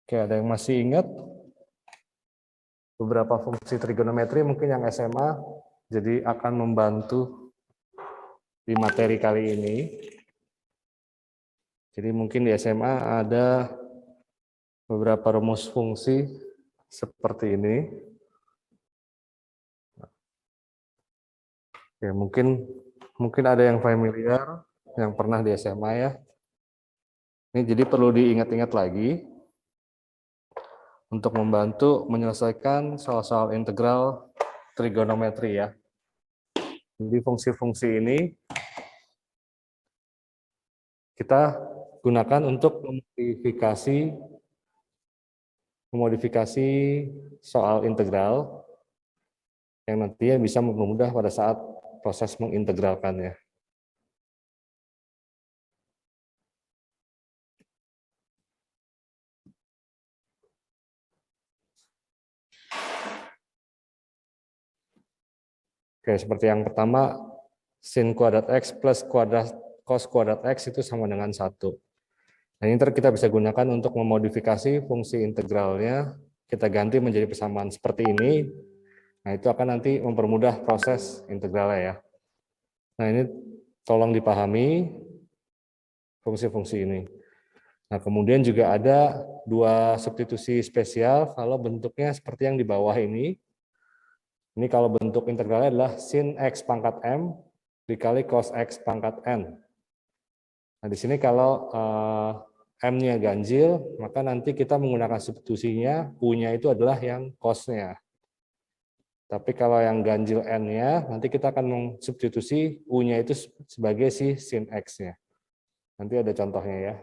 Oke, ada yang masih ingat beberapa fungsi trigonometri mungkin yang SMA, jadi akan membantu di materi kali ini. Jadi mungkin di SMA ada beberapa rumus fungsi seperti ini. Ya, mungkin ada yang familiar, yang pernah di SMA ya. Ini jadi perlu diingat-ingat lagi untuk membantu menyelesaikan soal-soal integral trigonometri ya. Jadi fungsi-fungsi ini kita gunakan untuk memodifikasi soal integral yang nantinya bisa mempermudah pada saat proses mengintegralkannya. Oke, seperti yang pertama, sin kuadrat X plus cos kuadrat X itu sama dengan 1. Nah, ini kita bisa gunakan untuk memodifikasi fungsi integralnya, kita ganti menjadi persamaan seperti ini. Nah, itu akan nanti mempermudah proses integralnya ya. Nah, ini tolong dipahami fungsi-fungsi ini. Nah, kemudian juga ada dua substitusi spesial kalau bentuknya seperti yang di bawah ini. Ini kalau bentuk integralnya adalah sin X pangkat M dikali cos X pangkat N. Nah, di sini kalau M-nya ganjil, maka nanti kita menggunakan substitusinya, U-nya itu adalah yang cos-nya. Tapi kalau yang ganjil N-nya, nanti kita akan mensubstitusi U-nya itu sebagai si sin X-nya. Nanti ada contohnya ya.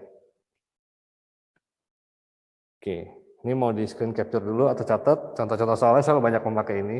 Oke, ini mau di screen capture dulu atau catat. Contoh-contoh soalnya selalu banyak memakai ini.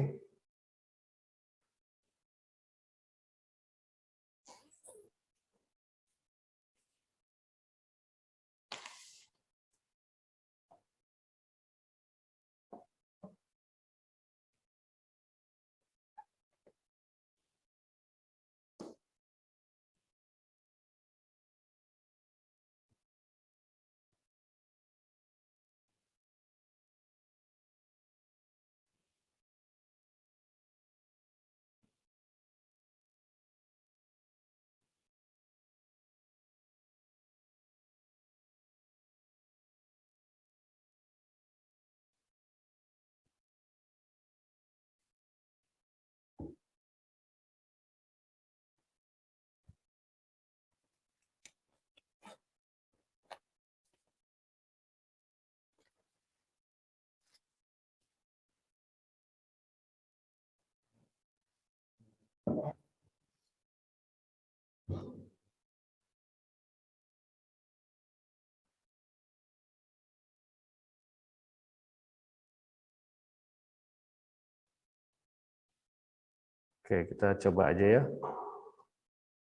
Oke, kita coba aja ya.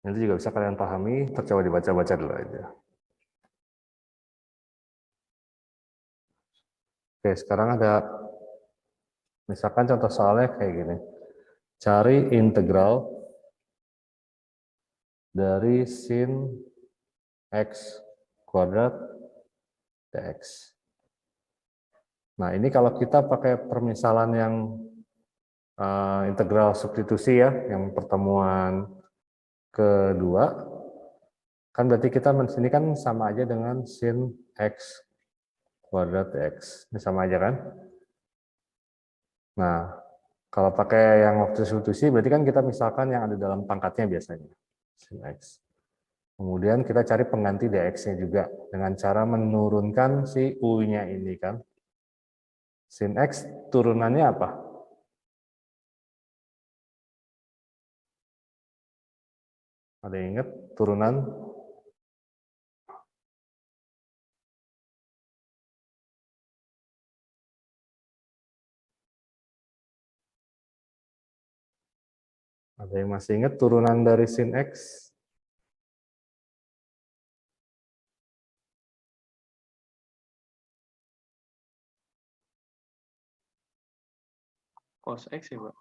Nanti juga bisa kalian pahami, tercoba dibaca-baca dulu aja. Oke, sekarang ada, misalkan contoh soalnya kayak gini. Cari integral dari sin X kuadrat dx. Nah, ini kalau kita pakai permisalan yang integral substitusi ya, yang pertemuan kedua, kan berarti kita sini kan sama aja dengan sin X kuadrat dx. Ini sama aja kan? Nah, kalau pakai yang waktu substitusi, berarti kan kita misalkan yang ada dalam pangkatnya biasanya, sin X. Kemudian kita cari pengganti dx-nya juga dengan cara menurunkan si u-nya ini kan. Sin X turunannya apa? Ada yang ingat turunan? Ada yang masih ingat turunan dari sin X? Cos X ya, Pak?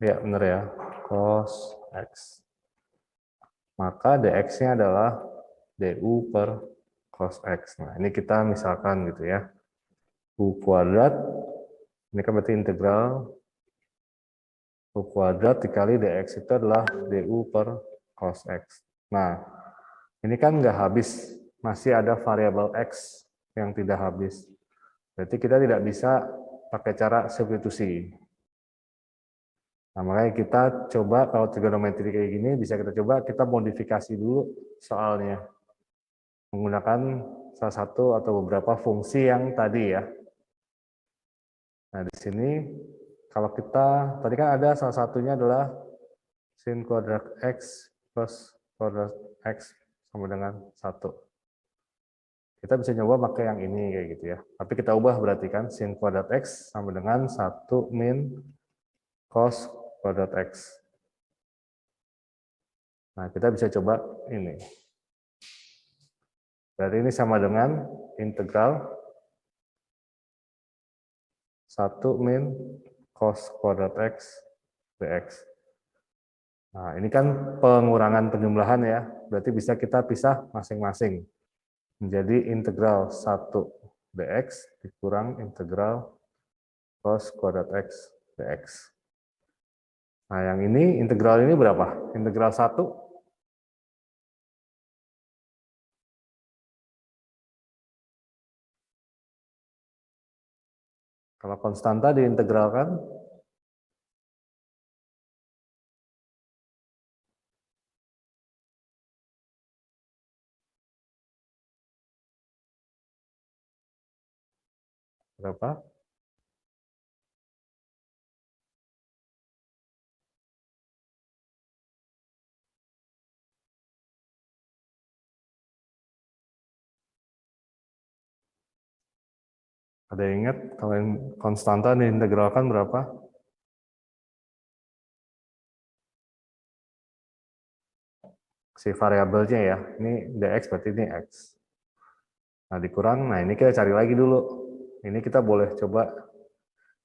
Ya, benar ya. Cos X. Maka dx-nya adalah du per cos X. Nah, ini kita misalkan gitu ya. U kuadrat, ini kan berarti integral U kuadrat dikali dx itu adalah du per cos x. Nah, ini kan nggak habis, masih ada variabel x yang tidak habis. Berarti kita tidak bisa pakai cara substitusi. Nah, makanya kita coba kalau trigonometri kayak gini, bisa kita coba kita modifikasi dulu soalnya. Menggunakan salah satu atau beberapa fungsi yang tadi ya. Nah, di sini kalau kita, tadi kan ada salah satunya adalah sin kuadrat X plus kuadrat X sama dengan 1. Kita bisa nyoba pakai yang ini kayak gitu ya. Tapi kita ubah berarti kan sin kuadrat X sama dengan 1 min cos kuadrat X. Nah, kita bisa coba ini. Berarti ini sama dengan integral 1 min cos kuadrat X dx. Nah, ini kan pengurangan penjumlahan ya. Berarti bisa kita pisah masing-masing. Menjadi integral 1 dx dikurang integral cos kuadrat X dx. Nah, yang ini, integral ini berapa? Integral 1. Kalau konstanta diintegralkan, berapa? Ada yang ingat kalau yang konstanta diintegralkan berapa? Si variabelnya ya. Ini dx berarti ini x. Nah, dikurang. Nah, ini kita cari lagi dulu. Ini kita boleh coba.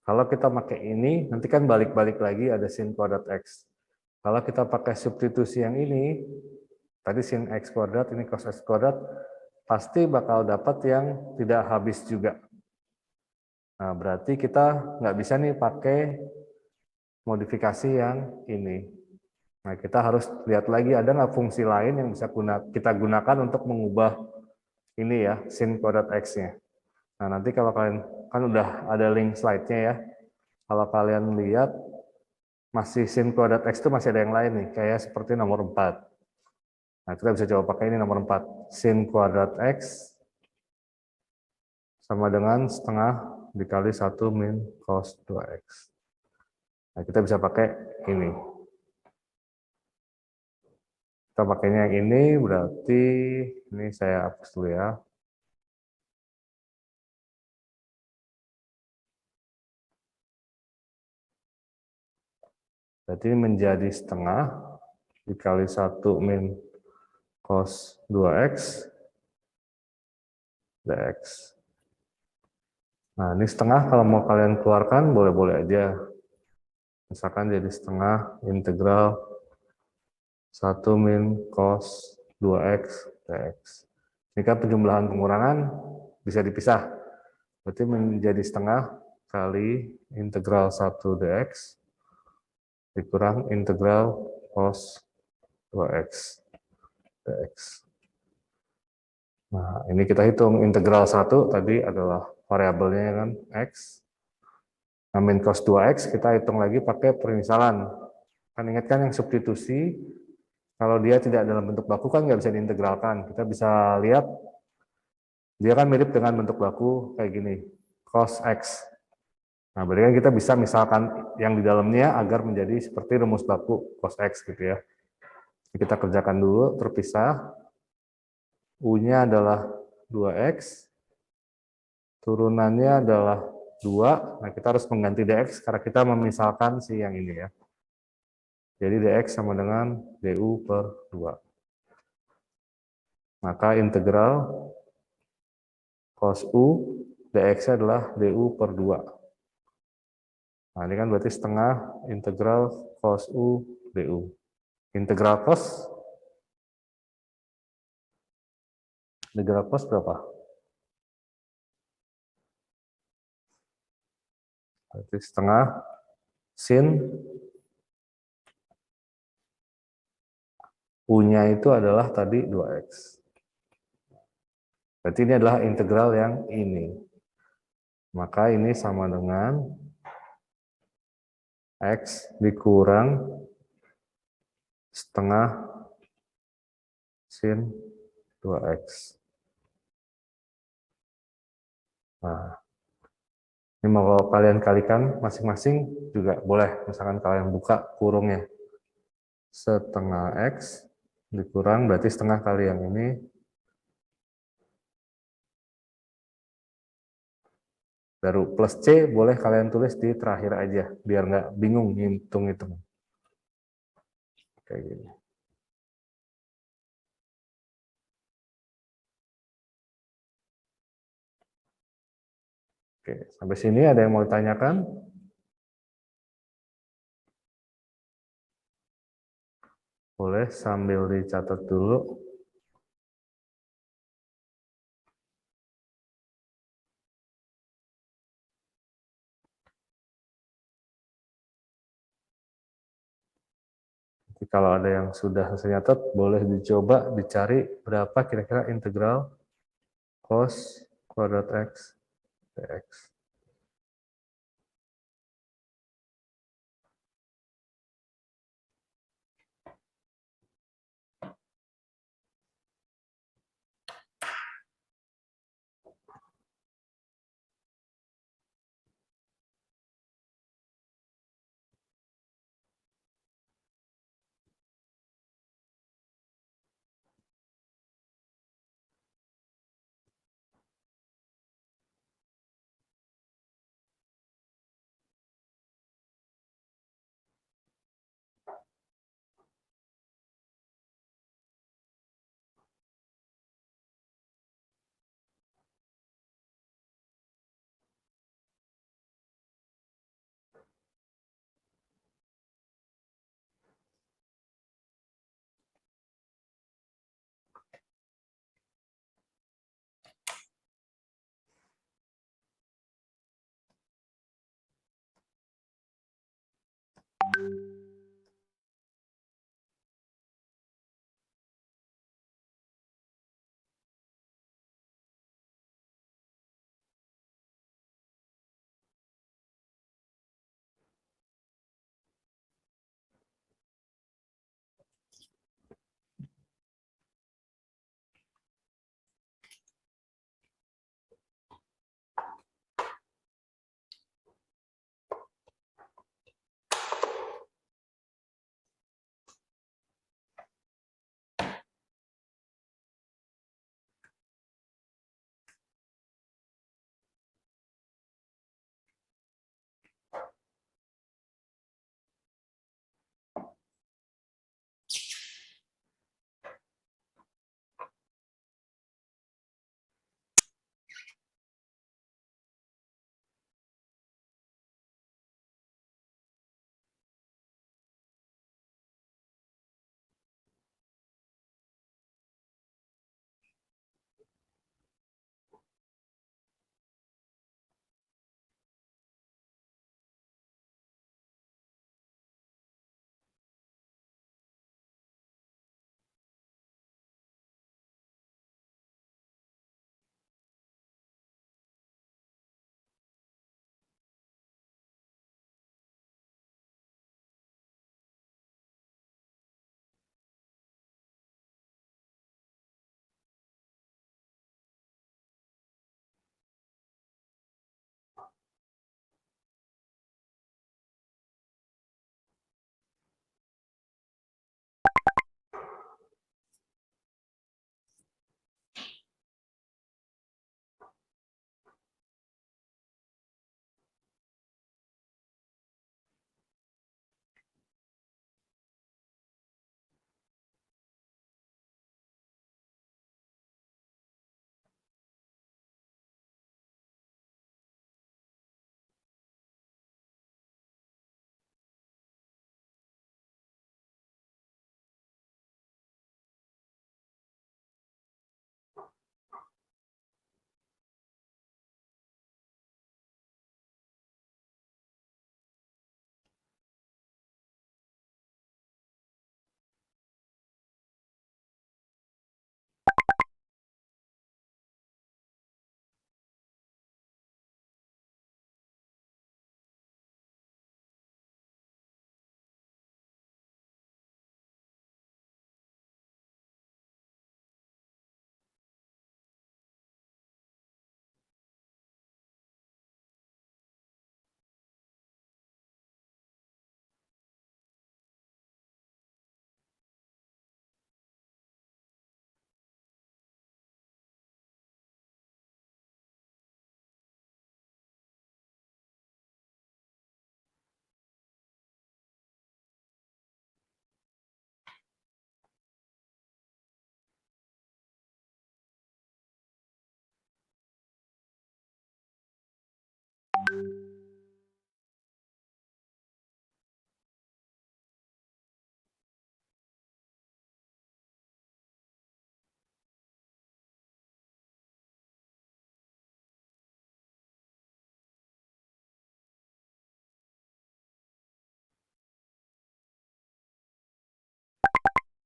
Kalau kita pakai ini, nanti kan balik-balik lagi ada sin kuadrat x. Kalau kita pakai substitusi yang ini, tadi sin x kuadrat, ini cos x kuadrat, pasti bakal dapat yang tidak habis juga. Nah, berarti kita nggak bisa nih pakai modifikasi yang ini. Nah, kita harus lihat lagi ada nggak fungsi lain yang bisa kita gunakan untuk mengubah ini ya, sin kuadrat x-nya. Nah, nanti kalau kalian, kan udah ada link slide-nya ya. Kalau kalian lihat, masih sin kuadrat x itu masih ada yang lain nih, kayak seperti nomor 4. Nah, kita bisa coba pakai ini nomor 4. Sin kuadrat x sama dengan setengah dikali 1 min cos 2x. Nah, kita bisa pakai ini. Kita pakainya yang ini, berarti ini saya hapus dulu ya. Berarti ini menjadi setengah dikali 1 min cos 2x dx. Nah, ini setengah kalau mau kalian keluarkan boleh-boleh aja. Misalkan jadi setengah integral 1 min cos 2x dx. Ini kan penjumlahan pengurangan bisa dipisah. Berarti menjadi setengah kali integral 1 dx dikurang integral cos 2x dx. Nah, ini kita hitung integral 1 tadi adalah variabelnya kan x. Nah, min cos 2x kita hitung lagi pakai permisalan. Kan ingat kan yang substitusi, kalau dia tidak dalam bentuk baku kan nggak bisa diintegralkan. Kita bisa lihat, dia kan mirip dengan bentuk baku kayak gini, cos x. Nah, berarti kan kita bisa misalkan yang di dalamnya agar menjadi seperti rumus baku cos x gitu ya. Kita kerjakan dulu, terpisah. U-nya adalah 2x, turunannya adalah 2. Nah, kita harus mengganti dx karena kita memisalkan si yang ini ya. Jadi dx sama dengan du per 2. Maka integral cos u dx adalah du per 2. Nah, ini kan berarti setengah integral cos u du. Integral cos berapa? Berarti setengah sin U-nya itu adalah tadi 2X. Berarti ini adalah integral yang ini. Maka ini sama dengan X dikurang setengah sin 2X. Nah, ini mau kalian kalikan masing-masing juga boleh. Misalkan kalian buka kurungnya. Setengah X dikurang berarti setengah kali yang ini. Baru plus C boleh kalian tulis di terakhir aja. Biar nggak bingung hitung-hitung. Kayak gini. Oke, sampai sini ada yang mau ditanyakan? Boleh sambil dicatat dulu. Jadi kalau ada yang sudah selesai nyatet, boleh dicoba dicari berapa kira-kira integral cos kuadrat X dx.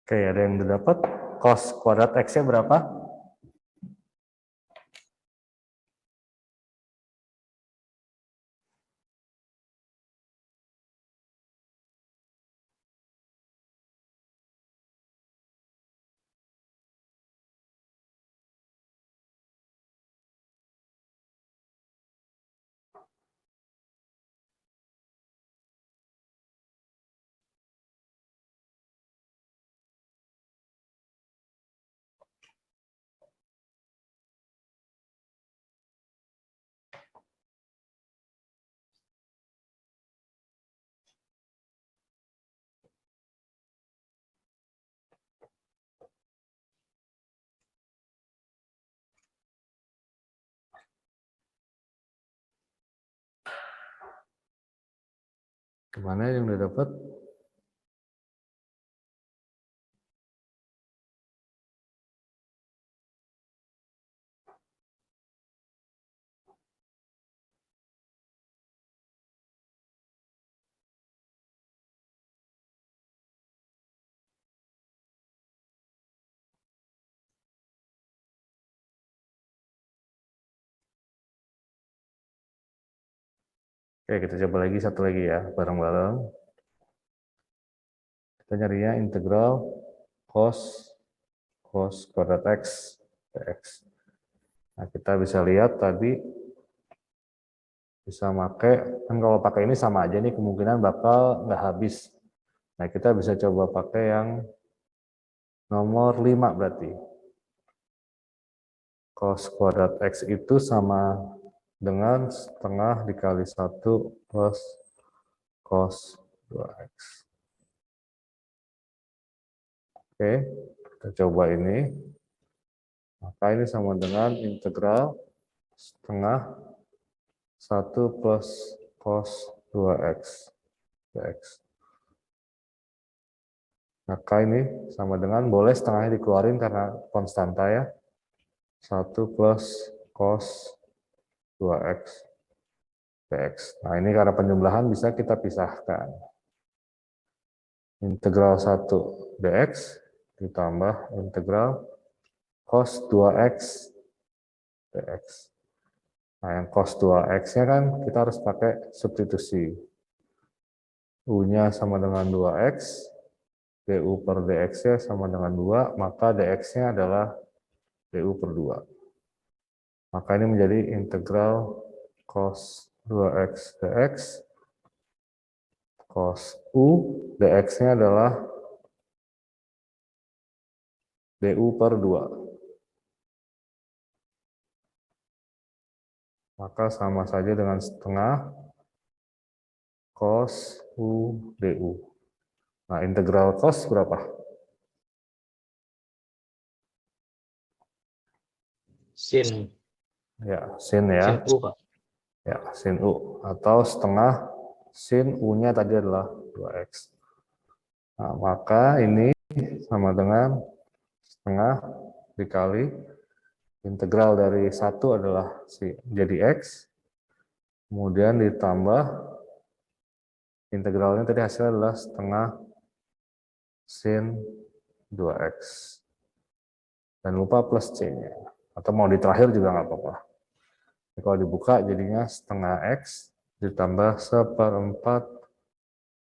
Oke, ada yang udah dapat? Cos kuadrat X-nya berapa? Gimana yang udah dapat? Oke, kita coba lagi satu lagi ya, bareng-bareng. Kita nyarinya integral cos kuadrat X dx. Nah, kita bisa lihat tadi bisa pakai, kan kalau pakai ini sama aja nih kemungkinan bakal nggak habis. Nah, kita bisa coba pakai yang nomor 5 berarti. Cos kuadrat X itu sama dengan setengah dikali 1 plus cos 2X. Oke, kita coba ini. Maka ini sama dengan integral setengah 1 plus cos 2X dx. Maka ini sama dengan, boleh setengahnya dikeluarin karena konstanta ya. 1 plus cos 2X dx. Nah, ini karena penjumlahan bisa kita pisahkan. Integral 1 dx ditambah integral cos 2X dx. Nah, yang cos 2X-nya kan kita harus pakai substitusi. U-nya sama dengan 2X, du per dx-nya sama dengan 2, maka dx-nya adalah du per 2. Maka ini menjadi integral cos 2x dx, cos u dx-nya adalah du per 2. Maka sama saja dengan setengah cos u du. Nah, integral cos berapa? Sin. Ya, sin ya. Sin U, Pak. Ya, sin u. Atau setengah sin u-nya tadi adalah 2x. Nah, maka ini sama dengan setengah dikali integral dari 1 adalah jadi x, kemudian ditambah integralnya tadi hasilnya adalah setengah sin 2x. Dan lupa plus c-nya. Atau mau di terakhir juga nggak apa-apa. Kalau dibuka jadinya setengah x ditambah seperempat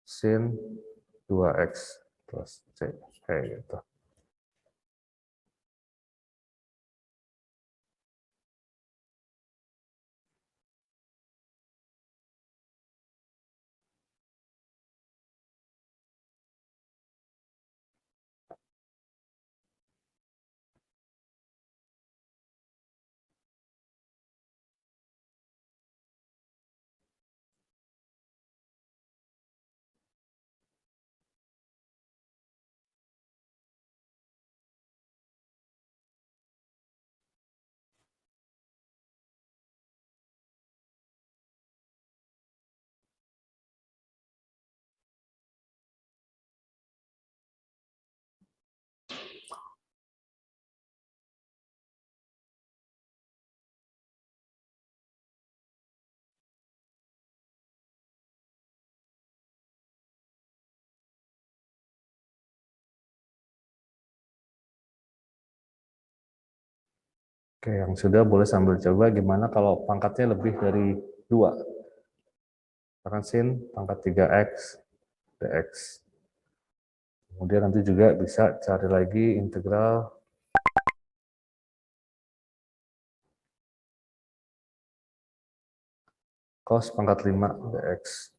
sin 2x plus c. Kayak gitu. Oke, yang sudah boleh sambil coba gimana kalau pangkatnya lebih dari 2. Misalkan sin pangkat 3x dx. Kemudian nanti juga bisa cari lagi integral cos pangkat 5 dx.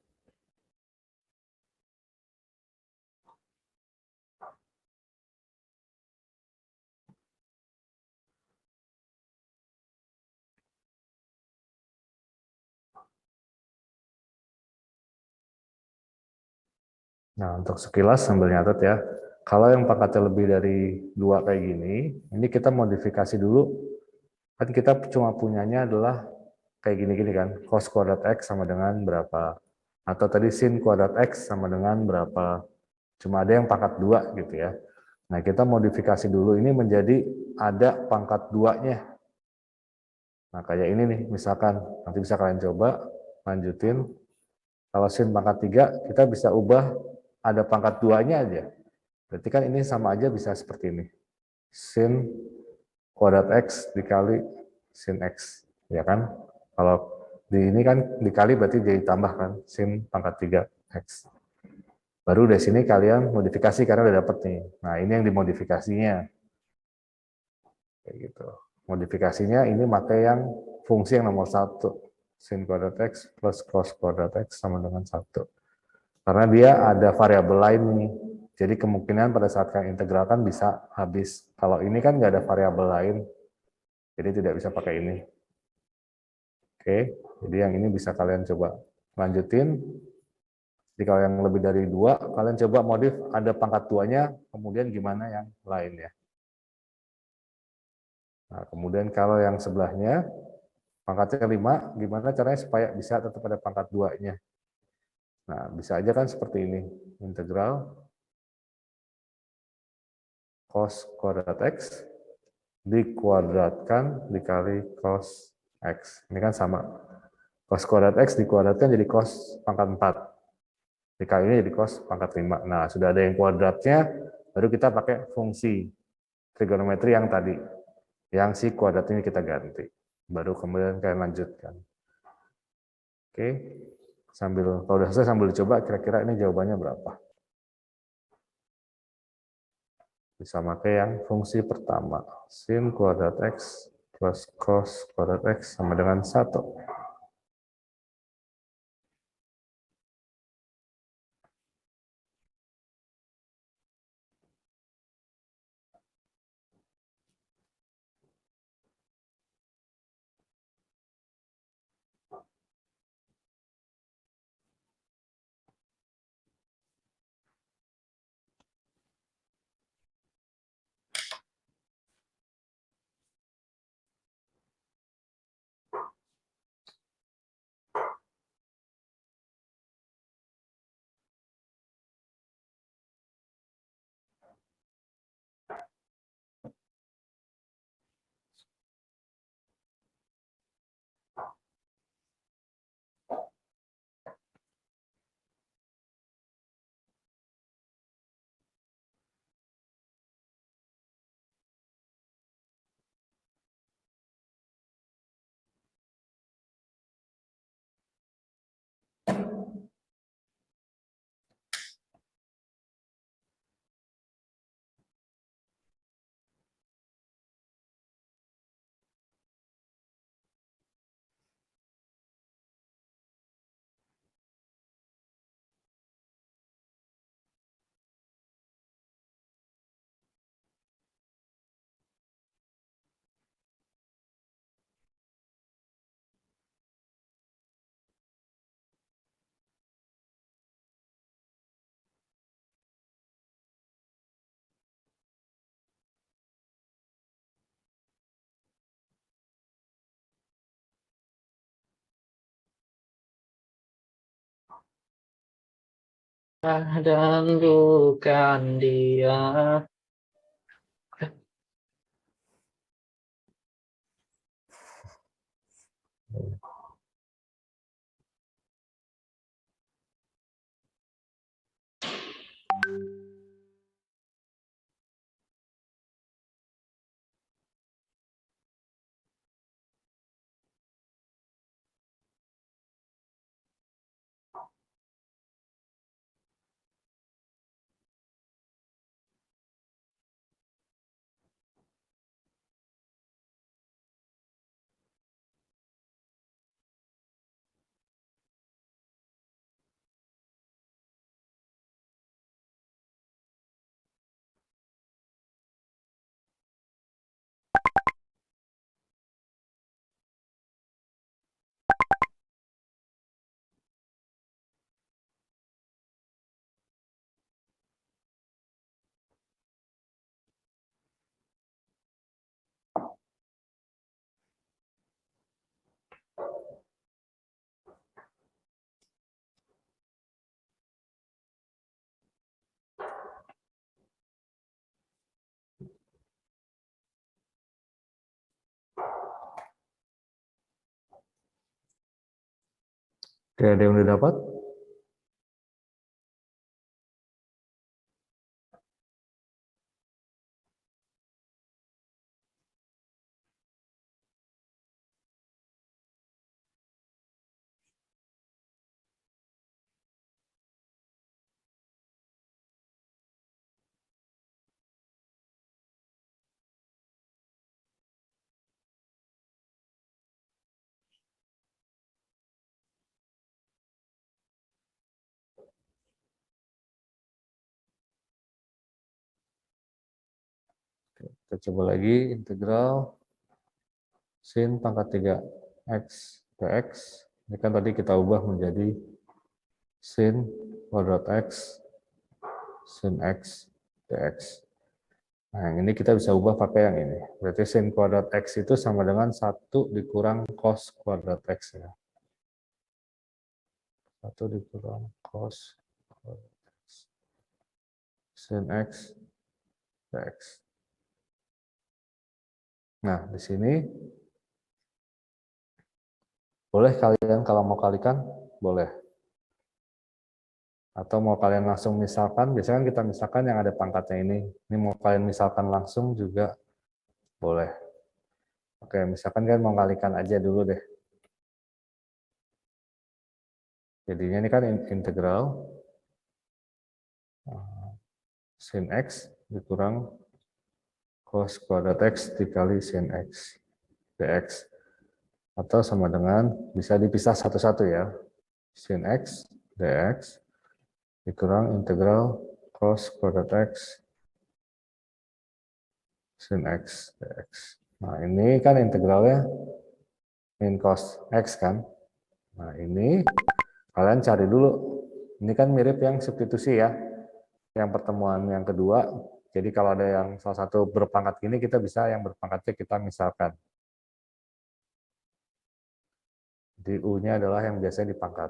Nah, untuk sekilas sambil nyatet ya. Kalau yang pangkatnya lebih dari 2 kayak gini, ini kita modifikasi dulu. Kan kita cuma punyanya adalah kayak gini-gini kan. Cos kuadrat X sama dengan berapa. Atau tadi sin kuadrat X sama dengan berapa. Cuma ada yang pangkat 2 gitu ya. Nah, kita modifikasi dulu ini menjadi ada pangkat 2-nya. Nah, kayak ini nih, misalkan. Nanti bisa kalian coba, lanjutin. Kalau sin pangkat 3, kita bisa ubah ada pangkat 2-nya aja. Berarti kan ini sama aja bisa seperti ini. Sin kuadrat X dikali sin X. Ya kan? Kalau di ini kan dikali berarti jadi tambah kan. Sin pangkat 3 X. Baru dari sini kalian modifikasi karena udah dapet nih. Nah, ini yang dimodifikasinya. Kayak gitu. Modifikasinya ini pakai yang fungsi yang nomor 1. Sin kuadrat X plus cos kuadrat X sama dengan 1. Karena dia ada variabel lain nih. Jadi kemungkinan pada saat kalian integralkan bisa habis. Kalau ini kan nggak ada variabel lain, jadi tidak bisa pakai ini. Oke, jadi yang ini bisa kalian coba lanjutin. Jadi kalau yang lebih dari 2, kalian coba modif ada pangkat 2-nya, kemudian gimana yang lain ya. Nah, kemudian kalau yang sebelahnya, pangkatnya 5, gimana caranya supaya bisa tetap ada pangkat 2-nya. Nah, bisa aja kan seperti ini. Integral cos kuadrat X dikuadratkan dikali cos X. Ini kan sama. Cos kuadrat X dikuadratkan jadi cos pangkat 4. Dikali ini jadi cos pangkat 5. Nah, sudah ada yang kuadratnya, baru kita pakai fungsi trigonometri yang tadi. Yang si kuadrat ini kita ganti. Baru kemudian kalian lanjutkan. Oke. Kalau udah selesai sambil dicoba, kira-kira ini jawabannya berapa? Bisa pakai yang fungsi pertama. Sin kuadrat X plus cos kuadrat X sama dengan 1. Dan bukan dia. Oke, ada yang udah dapat? Kita coba lagi, integral sin pangkat 3x dx. Ini kan tadi kita ubah menjadi sin kuadrat x sin x dx. Nah, yang ini kita bisa ubah pakai yang ini. Berarti sin kuadrat x itu sama dengan 1 dikurang cos kuadrat x ya. 1 dikurang cos kuadrat x sin x dx. Nah, di sini boleh kalian kalau mau kalikan, boleh. Atau mau kalian langsung misalkan, biasanya kan kita misalkan yang ada pangkatnya ini mau kalian misalkan langsung juga boleh. Oke, misalkan kan mau kalikan aja dulu deh. Jadinya ini kan integral sin x dikurang cos kuadrat x dikali sin x dx. Atau sama dengan, bisa dipisah satu-satu ya, sin x dx dikurang integral cos kuadrat x sin x dx. Nah, ini kan integralnya min cos x kan. Nah, ini kalian cari dulu. Ini kan mirip yang substitusi ya. Yang pertemuan yang kedua. Jadi kalau ada yang salah satu berpangkat gini, kita bisa yang berpangkatnya kita misalkan. Di U-nya adalah yang biasanya dipangkat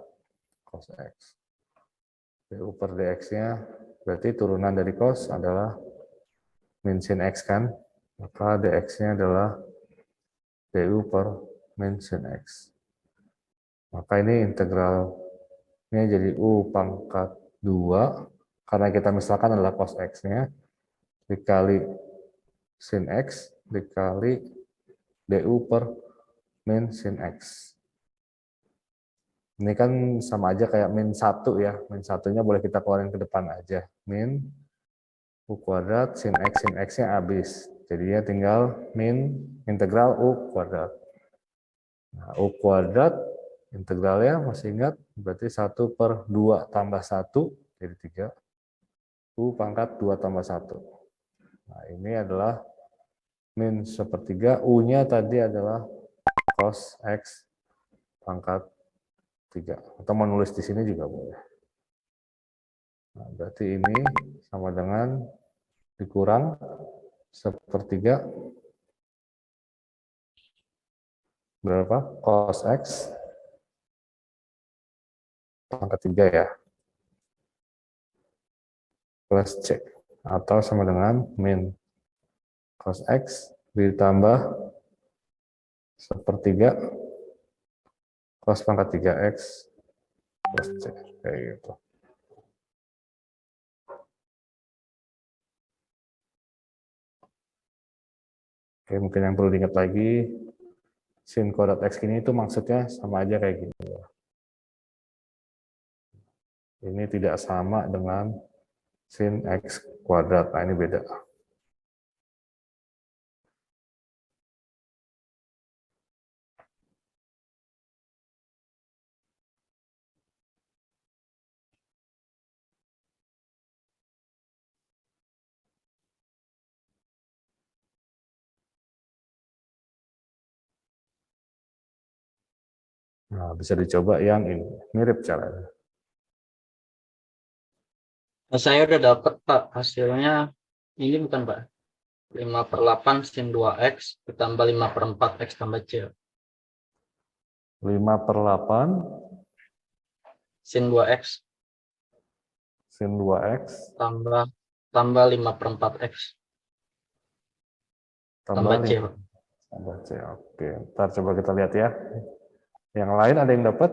cos x. Du per dx-nya berarti turunan dari cos adalah min sin x kan. Maka dx-nya adalah du per min sin x. Maka ini integralnya jadi U pangkat 2, karena kita misalkan adalah cos X-nya, dikali sin X, dikali du per min sin X. Ini kan sama aja kayak min 1 ya, min satunya boleh kita keluarin ke depan aja. Min U kuadrat sin X-nya habis. Jadinya tinggal min integral U kuadrat. Nah, U kuadrat integralnya masih ingat, berarti 1 per 2 tambah 1, jadi 3. U pangkat 2 tambah 1. Nah, ini adalah min sepertiga. U-nya tadi adalah cos X pangkat 3. Atau menulis di sini juga boleh. Nah, berarti ini sama dengan dikurang sepertiga berapa? Cos X pangkat 3 ya. Plus C. Atau sama dengan min cos X ditambah sepertiga cos pangkat 3X plus C. Kayak gitu. Oke, mungkin yang perlu diingat lagi, sin kuadrat X ini itu maksudnya sama aja kayak gini. Ini tidak sama dengan sin X kuadrat. Nah, ini beda. Nah, bisa dicoba yang ini. Mirip caranya. Nah, saya udah dapat Pak hasilnya. Ini bukan Pak. 5/8 sin 2x ditambah 5/4 x tambah c. 5/8 Sin 2x sin 2X tambah 5/4 x tambah tambah c 5 Pak. tambah C. Oke, ntar coba kita lihat ya. Yang lain ada yang dapat?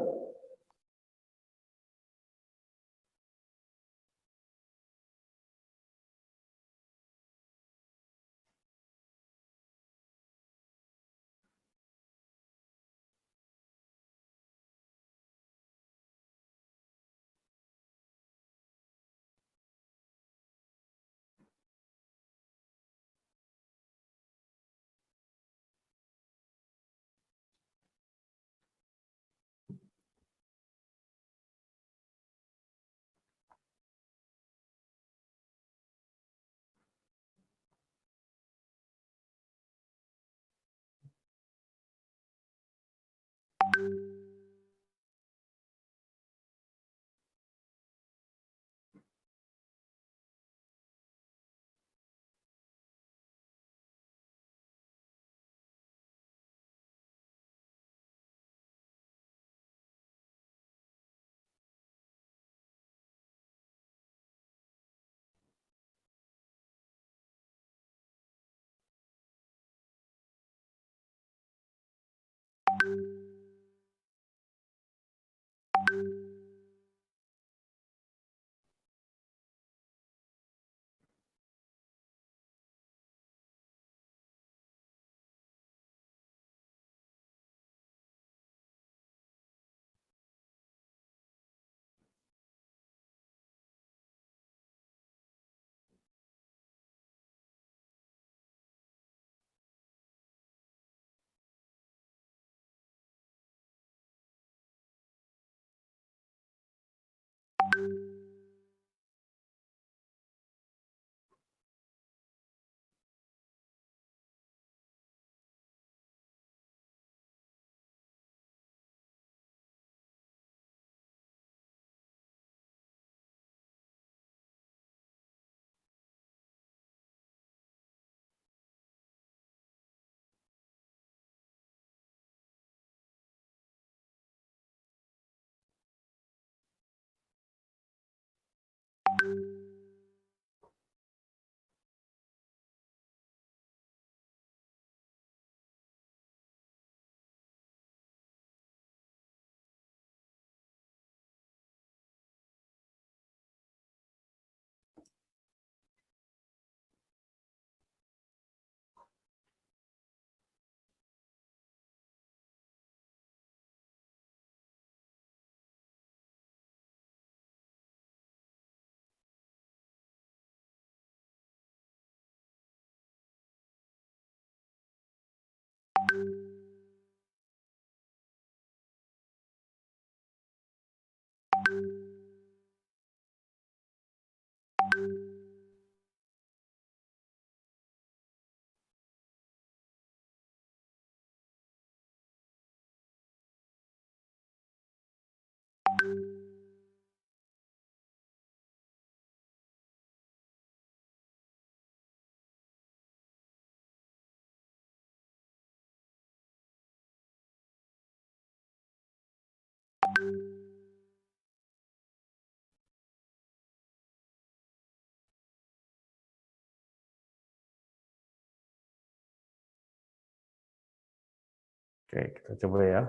Oke, kita coba ya.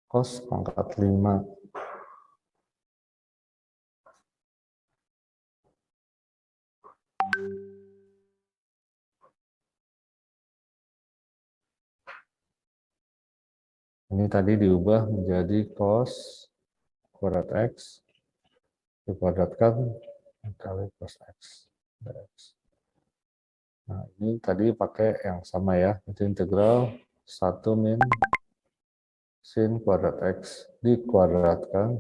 Cos pangkat 5. Ini tadi diubah menjadi cos kuadrat X dikuadratkan kali cos X. Nah, ini tadi pakai yang sama ya, itu integral 1 min sin kuadrat X dikuadratkan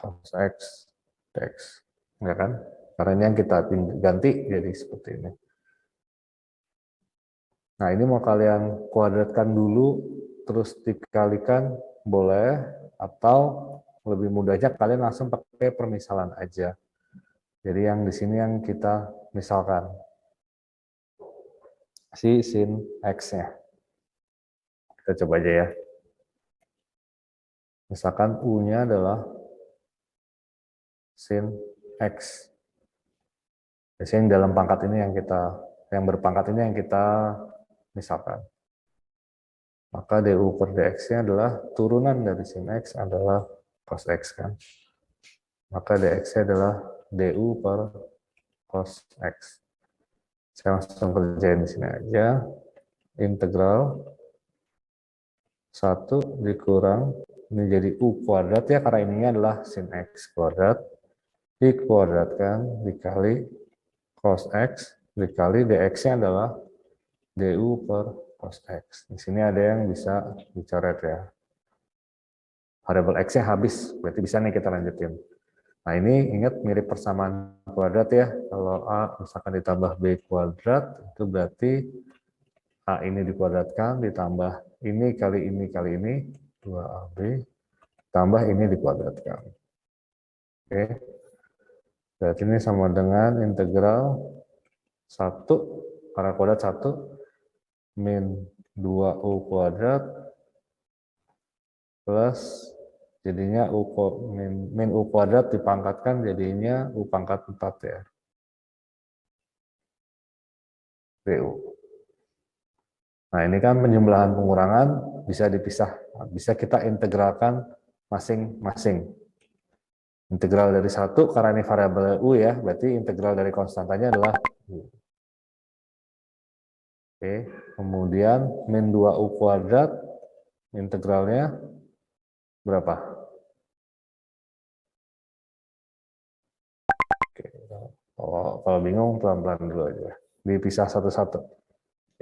cos X dx. Ya kan? Karena ini yang kita ganti jadi seperti ini. Nah, ini mau kalian kuadratkan dulu, terus dikalikan boleh, atau lebih mudahnya kalian langsung pakai permisalan aja. Jadi yang di sini yang kita misalkan si sin X-nya. Kita coba aja ya. Misalkan U-nya adalah sin X. Biasanya yang dalam pangkat ini yang berpangkat ini yang kita misalkan. Maka du per dx-nya adalah turunan dari sin X adalah cos X kan. Maka dx-nya adalah du per cos X. Saya langsung kerjain di sini aja. Integral 1 dikurang, ini jadi u kuadrat ya, karena ininya adalah sin X kuadrat, dikuadratkan dikali cos X, dikali dx-nya adalah du per cos X. Di sini ada yang bisa dicoret ya. Variabel X-nya habis, berarti bisa nih kita lanjutin. Nah, ini ingat mirip persamaan kuadrat ya. Kalau A misalkan ditambah B kuadrat, itu berarti A ini dikuadratkan, ditambah ini kali ini kali ini, 2AB, tambah ini dikuadratkan. Oke. Berarti ini sama dengan integral 1, karena kuadrat 1, min 2U kuadrat, plus jadinya min U kuadrat dipangkatkan jadinya U pangkat 4 ya. BU. Nah, ini kan penjumlahan pengurangan bisa dipisah. Bisa kita integralkan masing-masing. Integral dari 1, karena ini variabel U ya, berarti integral dari konstantanya adalah U. Oke, kemudian min 2U kuadrat, integralnya berapa? Oke, kalau bingung pelan-pelan dulu aja. Dipisah satu-satu.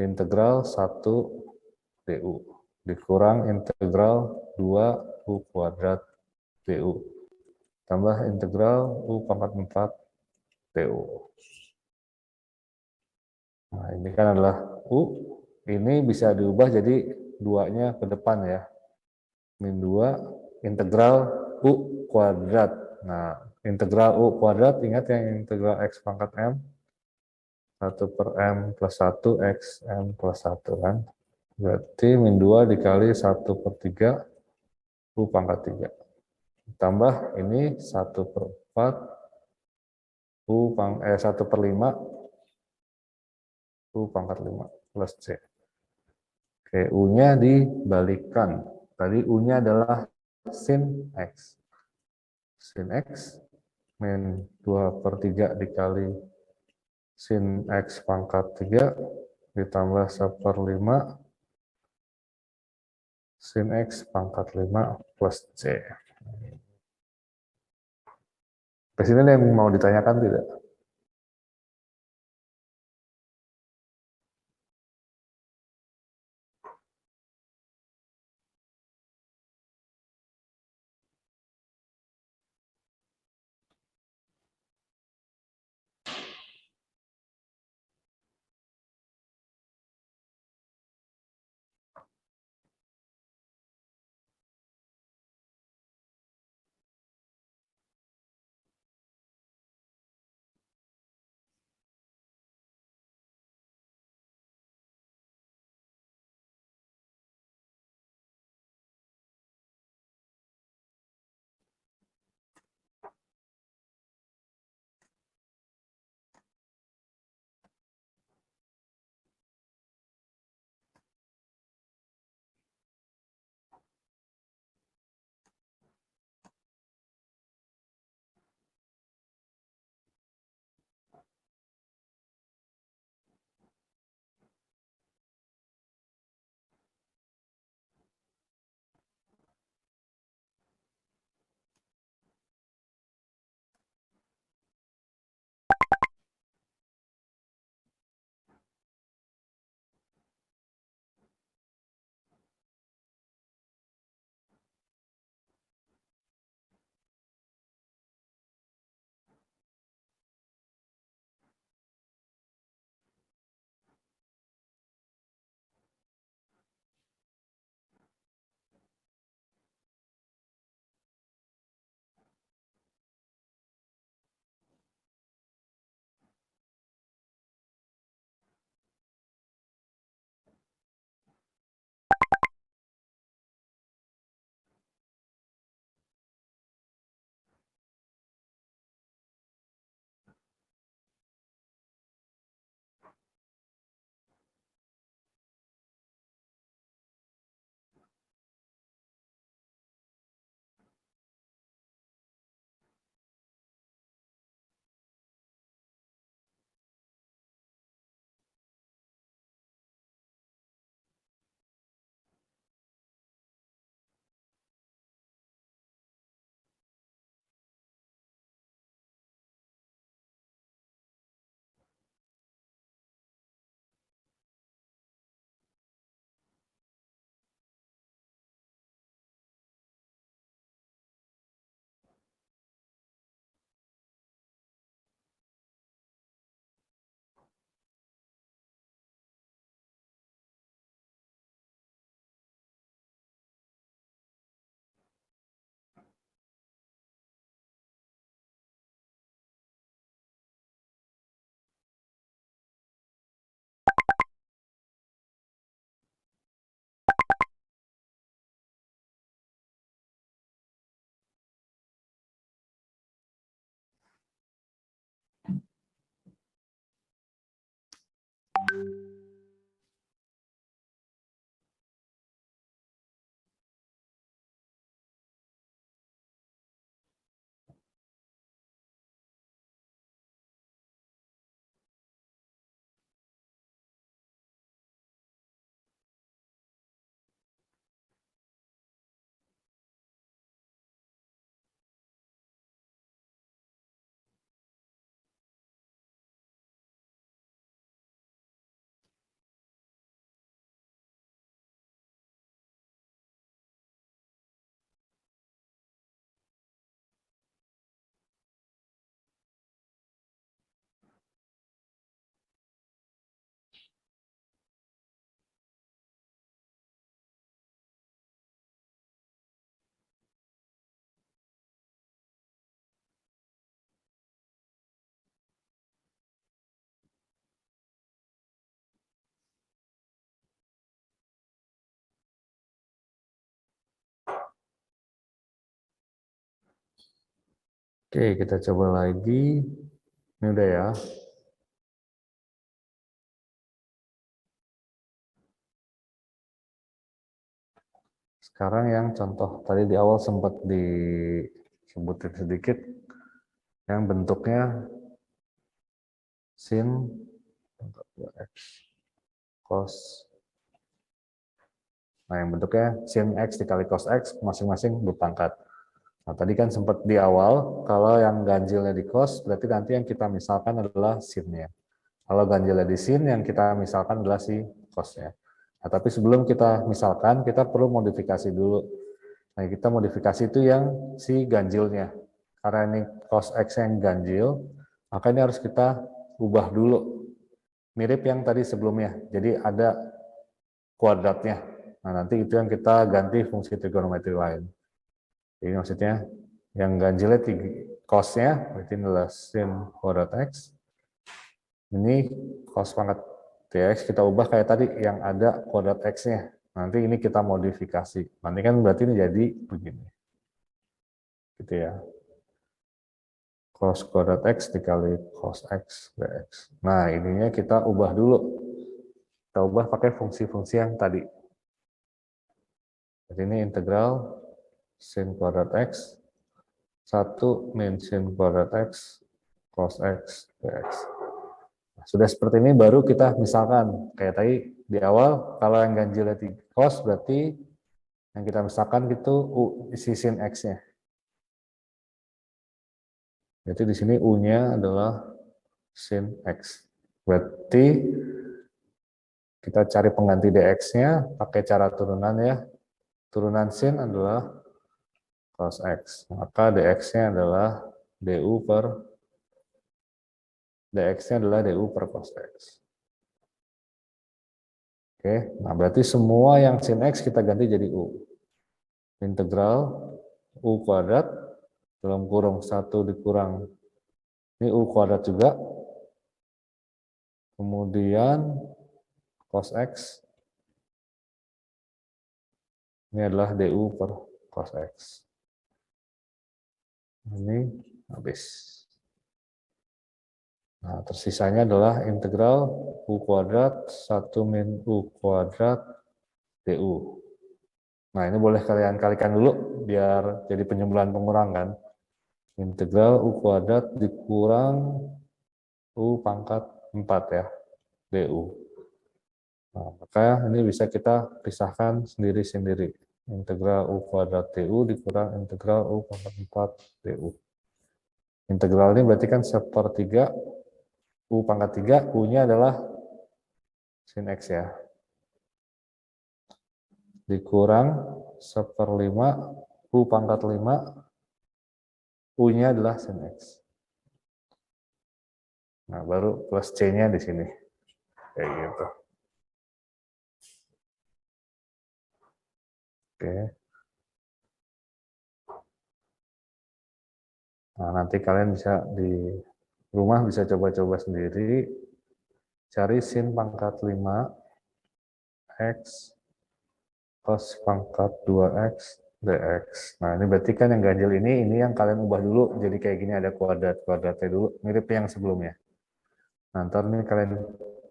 Integral 1 du dikurang integral 2U kuadrat du tambah integral U pangkat 4 du. Nah, ini kan adalah U, ini bisa diubah jadi 2-nya ke depan ya. Min 2 integral U kuadrat. Nah, integral U kuadrat, ingat yang integral X pangkat M, 1 per M plus 1 X M plus 1 kan. Berarti min 2 dikali 1 per 3 U pangkat 3. Tambah ini 1 per 4 1 per 5 U pangkat 5 plus C. Oke, U-nya dibalikkan. Tadi U-nya adalah sin X. Sin X min 2 per 3 dikali sin X pangkat 3 ditambah 1 per 5 sin X pangkat 5 plus C. Di sini ada yang mau ditanyakan tidak? Oke, kita coba lagi. Ini udah ya. Sekarang yang contoh tadi di awal sempat disebutin sedikit, yang bentuknya sin 2x cos. Nah, yang bentuknya sin x dikali cos x masing-masing berpangkat. Nah, tadi kan sempat di awal, kalau yang ganjilnya di cos, berarti nanti yang kita misalkan adalah sinnya. Kalau ganjilnya di sin, yang kita misalkan adalah si cosnya. Nah, tapi sebelum kita misalkan, kita perlu modifikasi dulu. Nah, kita modifikasi itu yang si ganjilnya. Karena ini cos x yang ganjil, maka ini harus kita ubah dulu. Mirip yang tadi sebelumnya. Jadi ada kuadratnya. Nah, nanti itu yang kita ganti fungsi trigonometri lain. Jadi maksudnya yang ganjilnya cos-nya, berarti adalah sin kuadrat x. Ini cos pangkat dx kita ubah kayak tadi yang ada kuadrat x-nya. Nanti ini kita modifikasi. Nanti kan berarti ini jadi begini. Gitu ya. Cos kuadrat x dikali cos x dx. Nah, ininya kita ubah dulu. Kita ubah pakai fungsi-fungsi yang tadi. Jadi ini integral sin kuadrat x 1 min sin kuadrat x cos x dx. Nah, sudah seperti ini baru kita misalkan kayak tadi di awal kalau yang ganjilnya cos berarti yang kita misalkan itu si sin x-nya. Jadi di sini u-nya adalah sin x. Berarti kita cari pengganti dx-nya pakai cara turunan ya. Turunan sin adalah cos x. Maka dx-nya adalah dx-nya adalah du per cos x. Oke, nah berarti semua yang sin x kita ganti jadi u. Integral u kuadrat dalam kurung 1 dikurang ini u kuadrat juga. Kemudian cos x ini adalah du per cos x. Ini habis. Nah, tersisanya adalah integral u kuadrat 1 min u kuadrat du. Nah, ini boleh kalian kalikan dulu biar jadi penjumlahan pengurang kan. Integral u kuadrat dikurang u pangkat 4 ya, du. Nah, maka ini bisa kita pisahkan sendiri-sendiri. Integral u kuadrat du dikurang integral u pangkat 4 du. Integral ini berarti kan sepertiga u pangkat 3, u-nya adalah sin x ya. Dikurang 1/5 u pangkat 5, u-nya adalah sin x. Nah, baru plus c-nya di sini. Kayak gitu. Oke. Nah, nanti kalian bisa di rumah bisa coba-coba sendiri. Cari sin pangkat 5 x cos pangkat 2x dx. Nah, ini berarti kan yang ganjil ini yang kalian ubah dulu. Jadi kayak gini ada kuadratnya dulu. Mirip yang sebelumnya. Nah, ntar nih kalian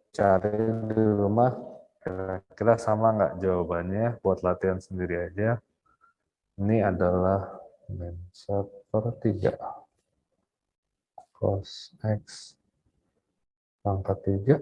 cari di rumah. Kira-kira sama nggak jawabannya? Buat latihan sendiri aja. Ini adalah min 1/3 cos x pangkat 3.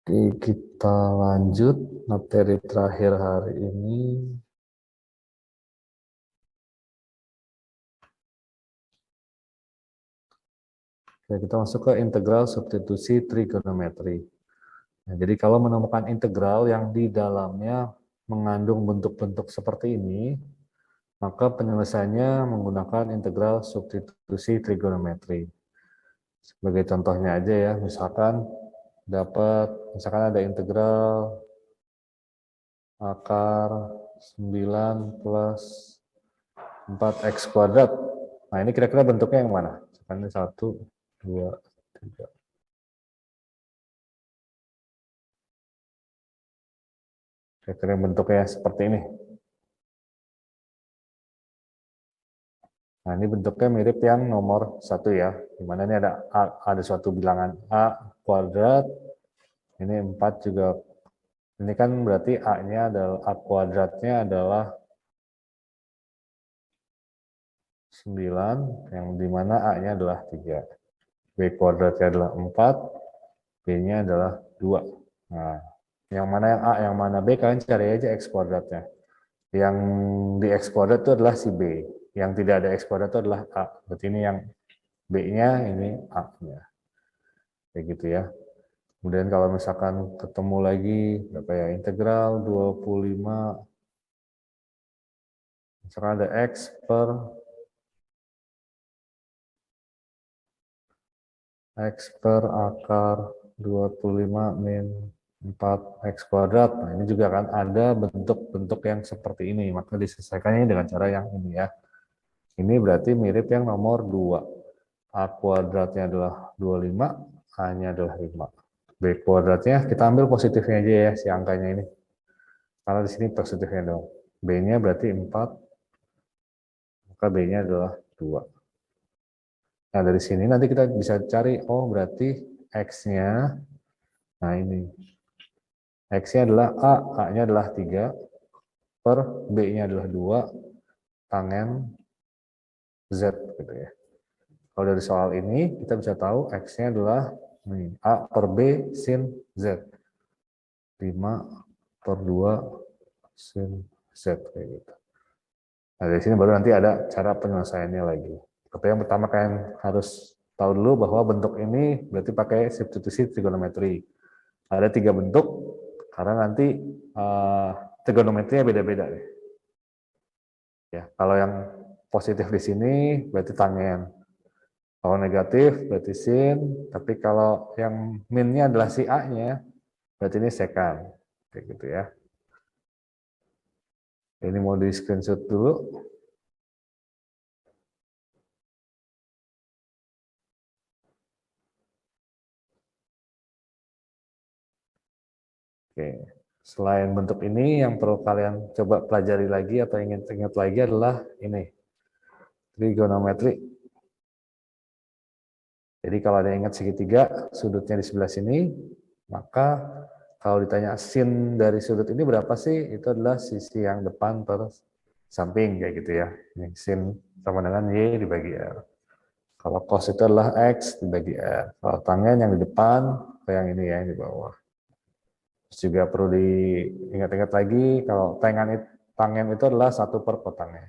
Oke, kita lanjut materi terakhir hari ini. Oke, kita masuk ke integral substitusi trigonometri. Nah, jadi kalau menemukan integral yang di dalamnya mengandung bentuk-bentuk seperti ini, maka penyelesaiannya menggunakan integral substitusi trigonometri. Sebagai contohnya aja ya, misalkan ada integral akar 9 plus 4x kuadrat. Nah, ini kira-kira bentuknya yang mana? Misalkan ini 1, 2, 3. Kira-kira bentuknya seperti ini. Nah, ini bentuknya mirip yang nomor 1 ya. Dimana ini ada suatu bilangan A kuadrat. Ini 4 juga. Ini kan berarti A-nya adalah A kuadratnya adalah 9, yang dimana A-nya adalah 3. B kuadratnya adalah 4, B-nya adalah 2. Nah, yang mana yang A, yang mana B, kalian cari aja X kuadratnya. Yang di X kuadrat itu adalah si B. Yang tidak ada X kuadrat itu adalah A. Berarti ini yang B-nya, ini A-nya. Kayak gitu ya. Kemudian kalau misalkan ketemu lagi, berapa ya, integral 25, misalkan ada X per akar 25 min 4x kuadrat. Nah, ini juga kan ada bentuk-bentuk yang seperti ini, maka diselesaikannya dengan cara yang ini ya. Ini berarti mirip yang nomor 2. A kuadratnya adalah 25, A-nya adalah 5. B kuadratnya, kita ambil positifnya aja ya, si angkanya ini. Karena di sini positifnya dong. B-nya berarti 4, maka B-nya adalah 2. Nah, dari sini nanti kita bisa cari, oh berarti X-nya, nah ini. X-nya adalah A, A-nya adalah 3, per B-nya adalah 2, tangen Z gitu ya. Kalau dari soal ini, kita bisa tahu X-nya adalah A per B sin Z. 5 per 2 sin Z kayak gitu. Nah, dari sini baru nanti ada cara penyelesaiannya lagi. Tapi yang pertama kalian harus tahu dulu bahwa bentuk ini berarti pakai substitusi trigonometri. Ada 3 bentuk, karena nanti trigonometrinya beda-beda deh. Ya, kalau yang positif di sini berarti tangen. Kalau negatif berarti sin, tapi kalau yang minnya adalah si A-nya, berarti ini sekant. Kayak gitu ya. Ini mau di screenshot dulu. Oke. Selain bentuk ini, yang perlu kalian coba pelajari lagi atau ingat-ingat lagi adalah ini, trigonometri. Jadi kalau ada ingat segitiga, sudutnya di sebelah sini, maka kalau ditanya sin dari sudut ini berapa sih? Itu adalah sisi yang depan per samping, kayak gitu ya. Ini sin sama dengan Y dibagi R. Kalau cos itu adalah X dibagi R. Kalau tangen yang di depan, yang ini ya, yang di bawah. Terus juga perlu diingat-ingat lagi, kalau tangen itu adalah 1 per kotangen.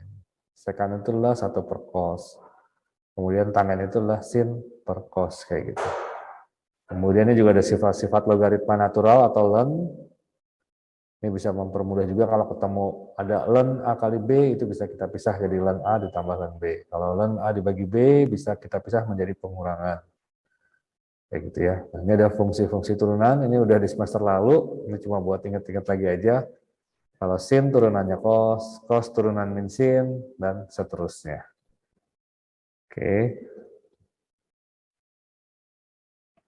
Sekan itu adalah 1 per cos. Kemudian tangen itu adalah sin per cos, kayak gitu. Kemudian ini juga ada sifat-sifat logaritma natural atau ln. Ini bisa mempermudah juga kalau ketemu ada ln A kali B, itu bisa kita pisah jadi ln A ditambah ln B. Kalau ln A dibagi B, bisa kita pisah menjadi pengurangan. Kayak gitu ya. Nah, ini ada fungsi-fungsi turunan, ini udah di semester lalu, ini cuma buat ingat-ingat lagi aja. Kalau sin turunannya cos, cos turunan min sin, dan seterusnya. Oke.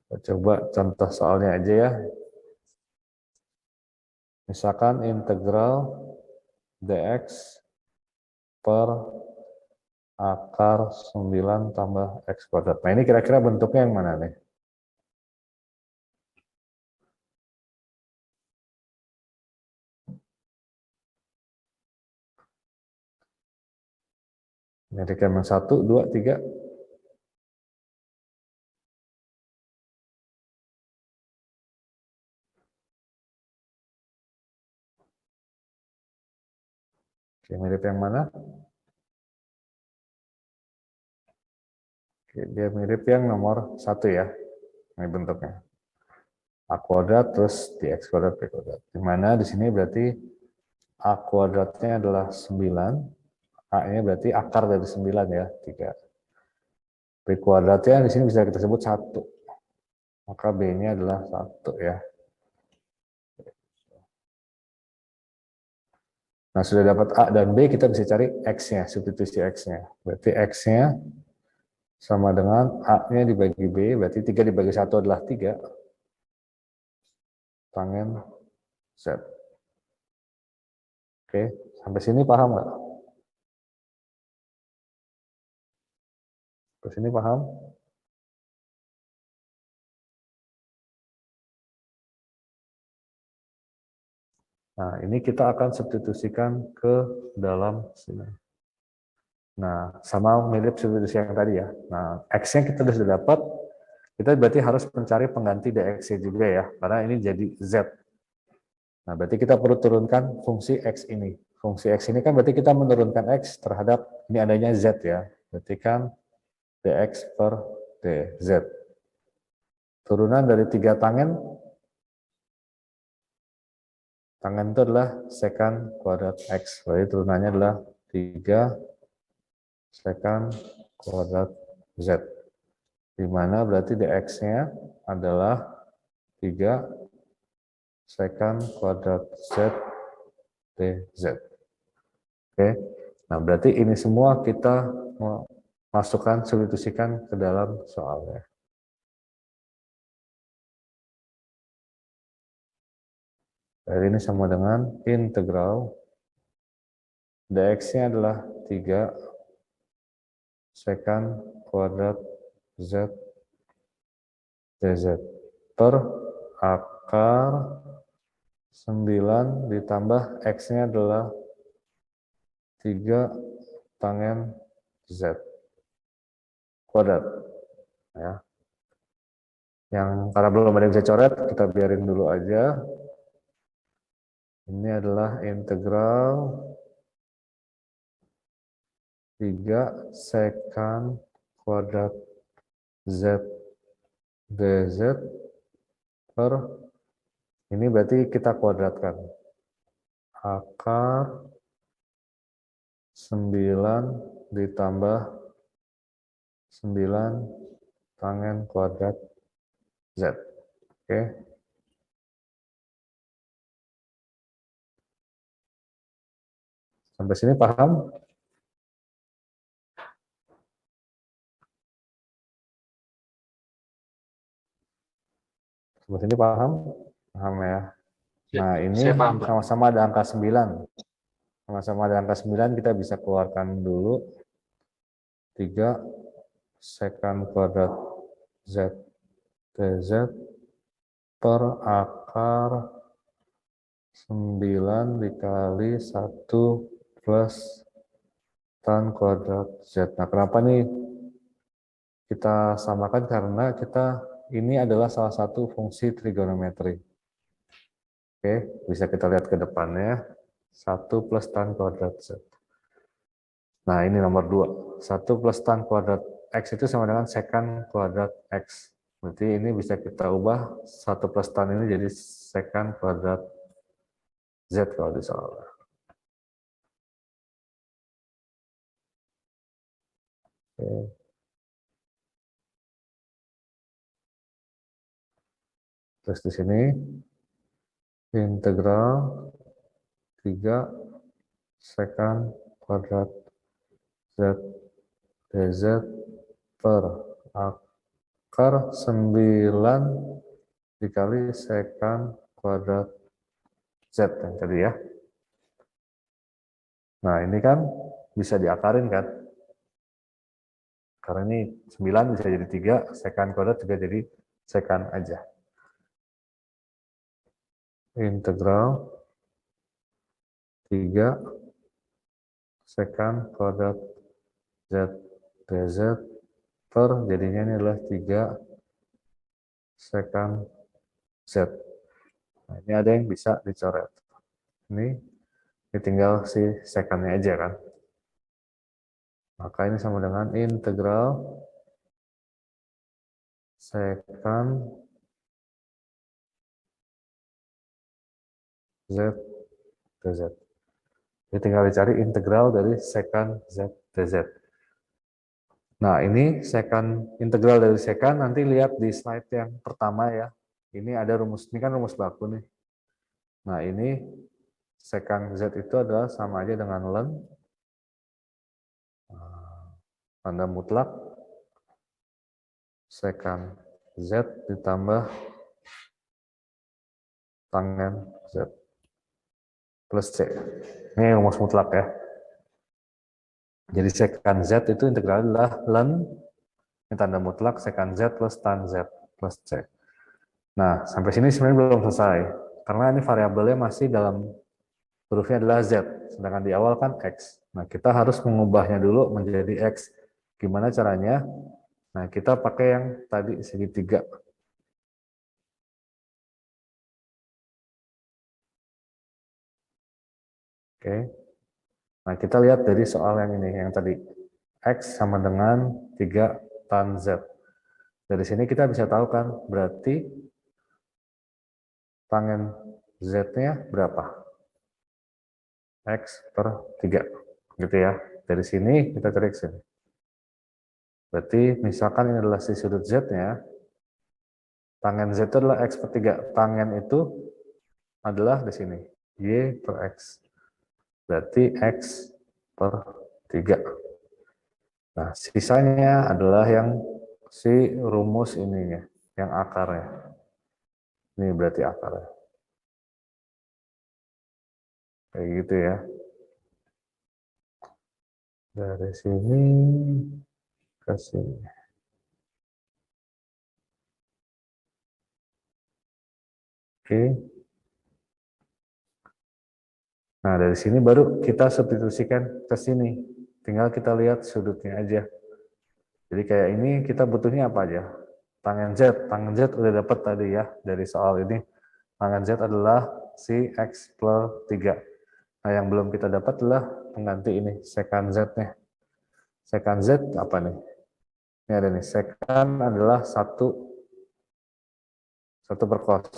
Coba contoh soalnya aja ya. Misalkan integral dx per akar 9 tambah x kuadrat. Nah, ini kira-kira bentuknya yang mana nih? Ini yang 1, 2, 3. Oke, mirip yang mana? Oke, dia mirip yang nomor 1 ya. Ini bentuknya. A kuadrat terus di X kuadrat B kuadrat. Dimana di sini berarti A kuadratnya adalah 9. A-nya berarti akar dari 9 ya, 3. B kuadratnya di sini bisa kita sebut 1. Maka B-nya adalah 1 ya. Nah, sudah dapat A dan B, kita bisa cari X-nya, substitusi X-nya. Berarti X-nya sama dengan A-nya dibagi B, berarti 3 dibagi 1 adalah 3. Tangen Z. Oke, sampai sini paham nggak? Sampai sini paham? Nah, ini kita akan substitusikan ke dalam sini. Nah, sama mirip substitusi yang tadi ya. Nah, X-nya kita sudah dapat, kita berarti harus mencari pengganti DX-nya juga ya, karena ini jadi Z. Nah, berarti kita perlu turunkan fungsi X ini. Fungsi X ini kan berarti kita menurunkan X terhadap, ini adanya Z ya. Berarti kan DX per DZ. Turunan dari 3 tangen itu adalah secant kuadrat X. Berarti turunannya adalah 3 secant kuadrat Z. Di mana berarti dx-nya adalah 3 secant kuadrat Z dz. Oke, nah berarti ini semua kita masukkan, substitusikan ke dalam soalnya. Jadi ini sama dengan integral dx-nya adalah 3 secant kuadrat Z dz per akar 9 ditambah X-nya adalah 3 tangen Z kuadrat. Ya. Yang karena belum ada yang bisa coret, kita biarin dulu aja. Ini adalah integral 3 secant kuadrat Z dz per, ini berarti kita kuadratkan. Akar 9 ditambah 9 tangen kuadrat Z. Oke. Sampai sini paham? Sampai sini paham? Paham ya. Nah, ini Saya paham, Pak. sama-sama ada angka 9. Sama-sama ada angka 9, kita bisa keluarkan dulu 3 secant kuadrat Z dz per akar 9 dikali 1 plus tan kuadrat Z. Nah, kenapa nih kita samakan? Karena ini adalah salah satu fungsi trigonometri. Oke, bisa kita lihat ke depannya. 1 plus tan kuadrat Z. Nah, ini nomor 2. 1 plus tan kuadrat X itu sama dengan secant kuadrat X. Berarti ini bisa kita ubah 1 plus tan ini jadi secant kuadrat Z kalau di soal. Oke. Terus di sini integral 3 secant kuadrat Z dz per akar 9 dikali secant kuadrat Z yang tadi ya. Nah, ini kan bisa diakarin kan? Karena ini 9 bisa jadi 3, secant kuadrat juga jadi secant aja. Integral 3 secant kuadrat Z dz per, jadinya ini adalah 3 secant Z. Nah, ini ada yang bisa dicoret. Ini Ini tinggal si secondnya aja kan. Maka ini sama dengan integral secant Z dz. Jadi tinggal dicari integral dari secant Z dz. Nah, ini integral dari secant, nanti lihat di slide yang pertama ya. Ini ada rumus, ini kan rumus baku nih. Nah, ini secant Z itu adalah sama aja dengan ln tanda mutlak secant Z ditambah tangen Z plus C. Ini rumus mutlak ya. Jadi secant Z itu integral adalah ln, ini tanda mutlak secant Z plus tan Z plus C. Nah, sampai sini sebenarnya belum selesai. Karena ini variabelnya masih dalam hurufnya adalah Z, sedangkan di awal kan X. Nah, kita harus mengubahnya dulu menjadi X. Gimana caranya? Nah, kita pakai yang tadi segitiga. Oke. Nah, kita lihat dari soal yang ini, yang tadi. X sama dengan 3 tan Z. Dari sini kita bisa tahu kan, berarti tangen Z-nya berapa? X per 3. Gitu ya. Dari sini kita cari X ini. Berarti misalkan ini adalah si sudut Z-nya, tangen Z itu adalah X per 3. Tangen itu adalah di sini, Y per X. Berarti X per 3. Nah, sisanya adalah yang si rumus ininya, yang akarnya. Ini berarti akarnya. Kayak gitu ya. Dari sini ke sini. Oke. Nah, dari sini baru kita substitusikan ke sini. Tinggal kita lihat sudutnya aja. Jadi kayak ini kita butuhnya apa aja? Tangen Z udah dapat tadi ya dari soal ini. Tangen Z adalah si X plus 3. Nah, yang belum kita dapat adalah pengganti ini, secant Z-nya. Secant Z apa nih? Ini ada nih, secant adalah 1 per cos.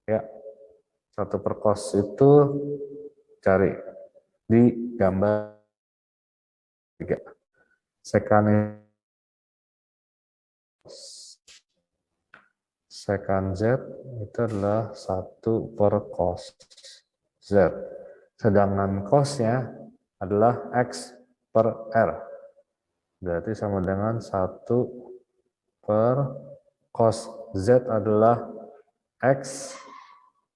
Ya, 1 per cos itu cari di gambar 3. Secant Z itu adalah 1 per cos Z. Sedangkan cosnya adalah X per R. Berarti sama dengan 1 per cos Z adalah X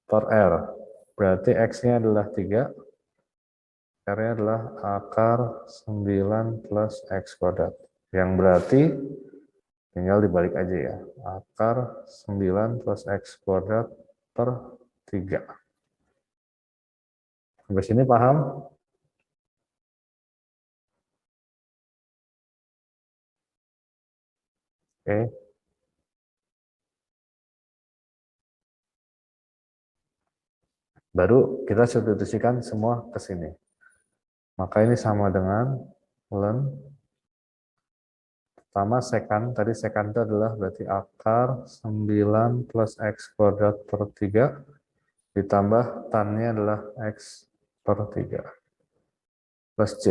per R. Berarti X-nya adalah 3. R-nya adalah akar 9 plus X kuadrat. Yang berarti tinggal dibalik aja ya. Akar 9 plus X kuadrat per 3. Sampai sini paham? Oke. Baru kita substitusikan semua ke sini. Maka ini sama dengan ln pertama secant, tadi secant itu adalah berarti akar 9 plus X kuadrat per 3 ditambah tannya adalah X per 3 plus C.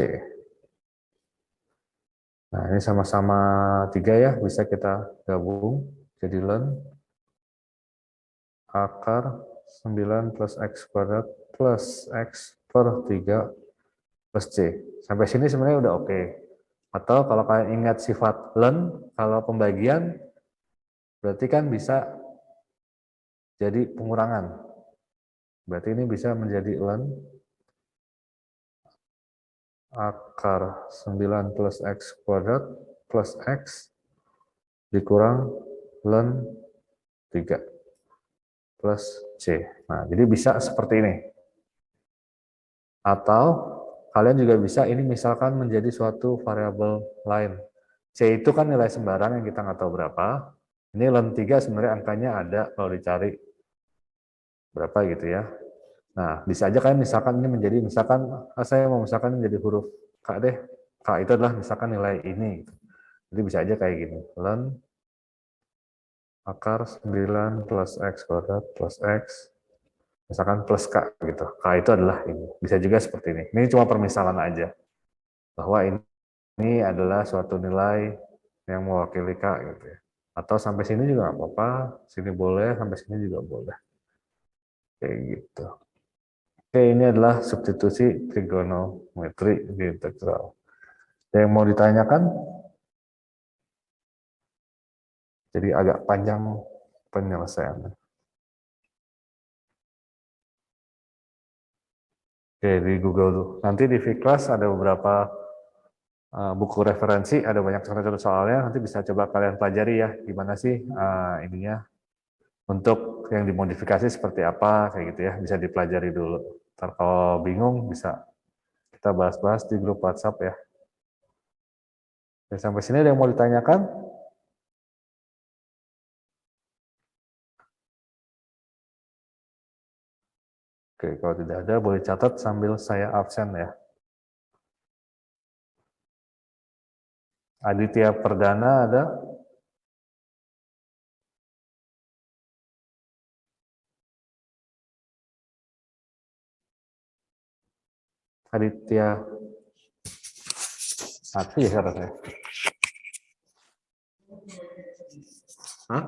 Nah, ini sama-sama 3 ya, bisa kita gabung jadi ln akar 9 plus X kuadrat plus X per 3 plus C. Sampai sini sebenarnya udah oke. Atau kalau kalian ingat sifat ln, kalau pembagian berarti kan bisa jadi pengurangan. Berarti ini bisa menjadi ln akar 9 plus X kuadrat plus X dikurang ln 3 plus C. Nah, jadi bisa seperti ini. Atau kalian juga bisa ini misalkan menjadi suatu variabel lain. C itu kan nilai sembarang yang kita nggak tahu berapa. Ini ln 3 sebenarnya angkanya ada kalau dicari berapa gitu ya. Nah, bisa aja kan misalkan ini menjadi, misalkan saya mau misalkan menjadi huruf K deh. K itu adalah misalkan nilai ini. Jadi bisa aja kayak gini. Ln akar 9 plus X kuadrat plus X. Misalkan plus K gitu. K itu adalah ini. Bisa juga seperti ini. Ini cuma permisalan aja. Bahwa ini adalah suatu nilai yang mewakili K gitu ya. Atau sampai sini juga nggak apa-apa. Sini boleh, sampai sini juga boleh. Kayak gitu. Oke, ini adalah substitusi trigonometri di integral. Yang mau ditanyakan? Jadi agak panjang penyelesaiannya. Oke, di Google tuh. Nanti di V-Class ada beberapa buku referensi, ada banyak contoh-contoh soalnya. Nanti bisa coba kalian pelajari ya, gimana sih ininya. Untuk yang dimodifikasi seperti apa, kayak gitu ya. Bisa dipelajari dulu. Ntar kalau bingung bisa kita bahas-bahas di grup WhatsApp ya. Oke, sampai sini ada yang mau ditanyakan? Oke, kalau tidak ada boleh catat sambil saya absen ya. Aditya Perdana ada? Aditya Mati ya kata saya. Hah?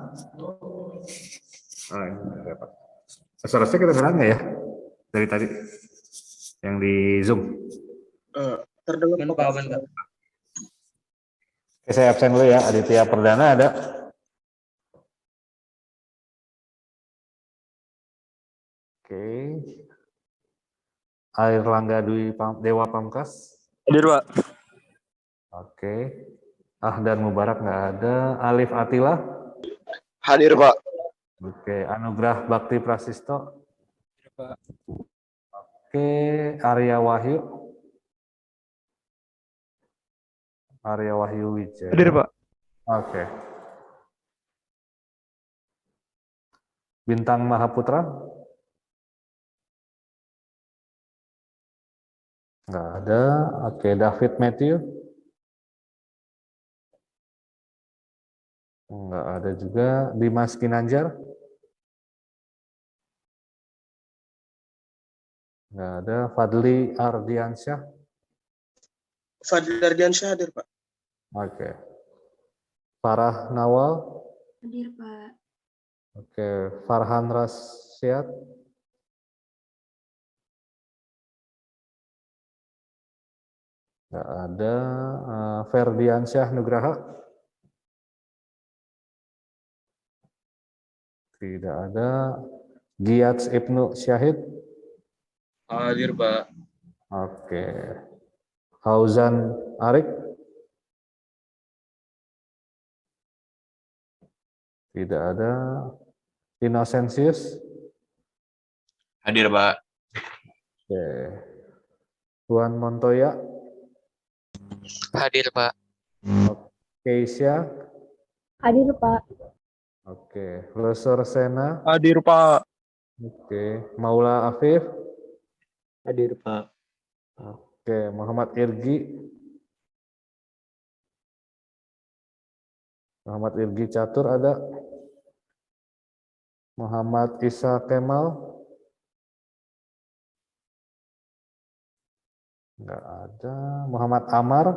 Ah, ini ada Pak. Suara saya kedengeran nggak ya? Dari tadi yang di Zoom. Terdengar Pak. Oke, saya absen dulu ya. Aditya Perdana ada? Oke. Air Langga Dwi Dewa Pamkas? Hadir, Pak. Oke. Ahdan Mubarak nggak ada. Alif Atila? Hadir, Pak. Oke. Anugrah Bakti Prasisto? Pak. Oke. Arya Wahyu? Arya Wahyu Wijaya. Hadir, Pak. Oke. Bintang Mahaputra? Nggak ada. Oke. David Matthew? Nggak ada juga. Dimas Kinanjar? Nggak ada. Fadli Ardiansyah? Fadil Ardiansyah hadir, Pak. Oke. Farah Nawal? Hadir, Pak. Oke. Farhan Rasyad? Nggak ada. Ferdiansyah Nugraha? Tidak ada. Giats Ibnu Syahid? Hadir, Pak. Oke. Fauzan Arik? Tidak ada. Innocentius? Hadir, Pak. Oke. Juan Montoya? Hadir, Pak. Keisha? Hadir, Pak. Oke. Lesor Sena? Hadir, Pak. Oke. Maula Afif? Hadir, Pak. Oke. Muhammad Irgi? Muhammad Irgi Catur ada? Muhammad Isa Kemal? Enggak ada. Muhammad Amar?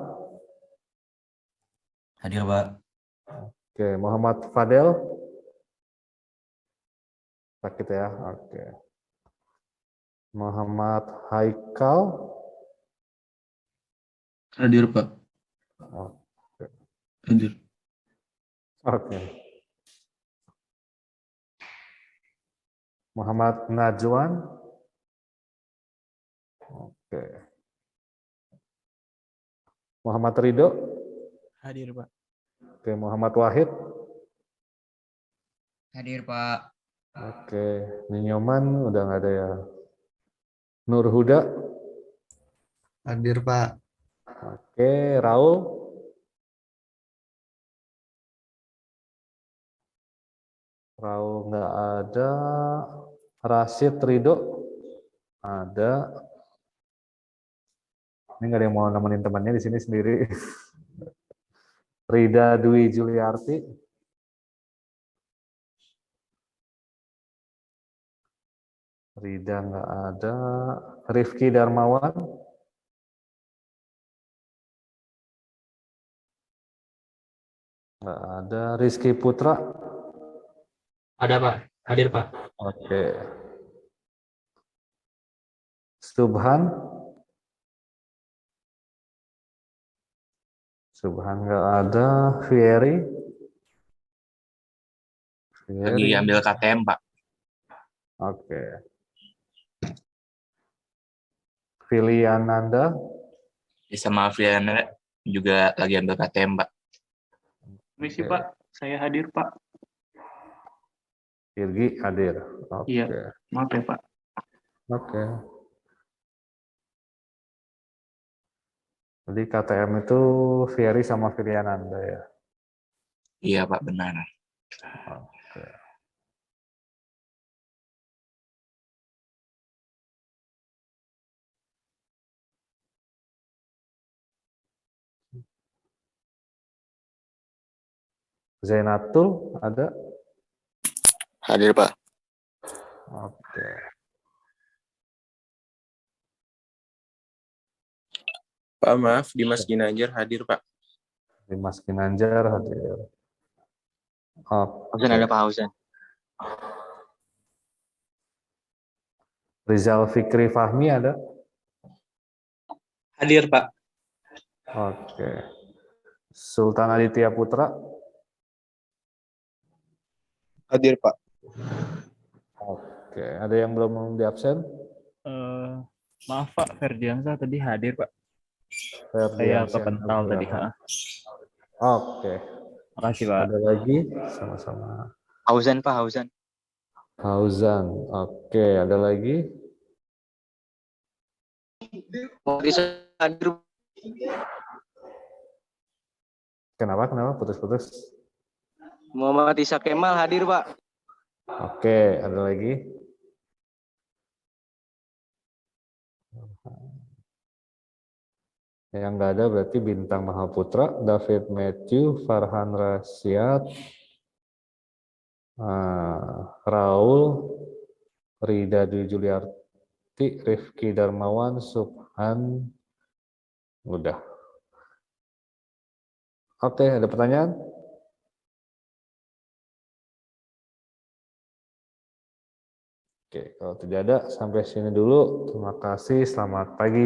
Hadir, Pak. Oke. Muhammad Fadel? Sakit ya? Oke. Muhammad Haikal? Hadir, Pak. Oke. Hadir. Oke. Muhammad Najwan? Oke. Muhammad Ridho? Hadir, Pak. Oke. Muhammad Wahid? Hadir, Pak. Oke. Ninyoman udah nggak ada ya. Nur Huda? Hadir, Pak. Oke. Raul? Raul nggak ada. Rashid Ridho? Ada. Ini nggak ada yang mau nemenin temannya di sini sendiri. Rida Dwi Juliarti. Rida nggak ada. Rifki Darmawan. Nggak ada. Rizky Putra. Ada Pak, hadir Pak. Oke. Subhan. Subhan nggak ada. Fieri. Lagi ambil KTM, Pak. Oke. Filiananda. Sama Afriana juga lagi ambil KTM, Pak. Misi Oke. Pak, saya hadir Pak. Irgi hadir. Oke. Iya. Maaf ya Pak. Oke. Jadi KTM itu Fieri sama Filiananda ya. Iya, Pak, benar. Oke. Zainatul ada? Hadir, Pak. Oke. Pak, maaf, Dimas Ginanjar hadir, Pak. Dimas Ginanjar hadir. Oke. Ada Pak Hausen. Rizal Fikri Fahmi ada? Hadir Pak. Oke. Sultan Aditya Putra? Hadir, Pak. Oke. Ada yang belum di absen? Maaf Pak, Ferdiansa tadi hadir Pak. Saya Ferdiansyah kepental tadi. Nugraha. Ha. Oke. Makasih Pak. Ada lagi? Sama-sama. Hausen Pak, Hausen. Fauzan. Oke. Ada lagi? Hadir. Kenapa? Kenapa? Putus-putus. Muhammad Isa Kemal hadir Pak. Oke. Ada lagi? Yang nggak ada berarti Bintang Mahaputra, David Matthew, Farhan Rasyad, Raul, Rida Dwi Juliarti, Rifki Darmawan, Subhan, udah. Oke, ada pertanyaan? Oke, kalau tidak ada sampai sini dulu. Terima kasih, selamat pagi.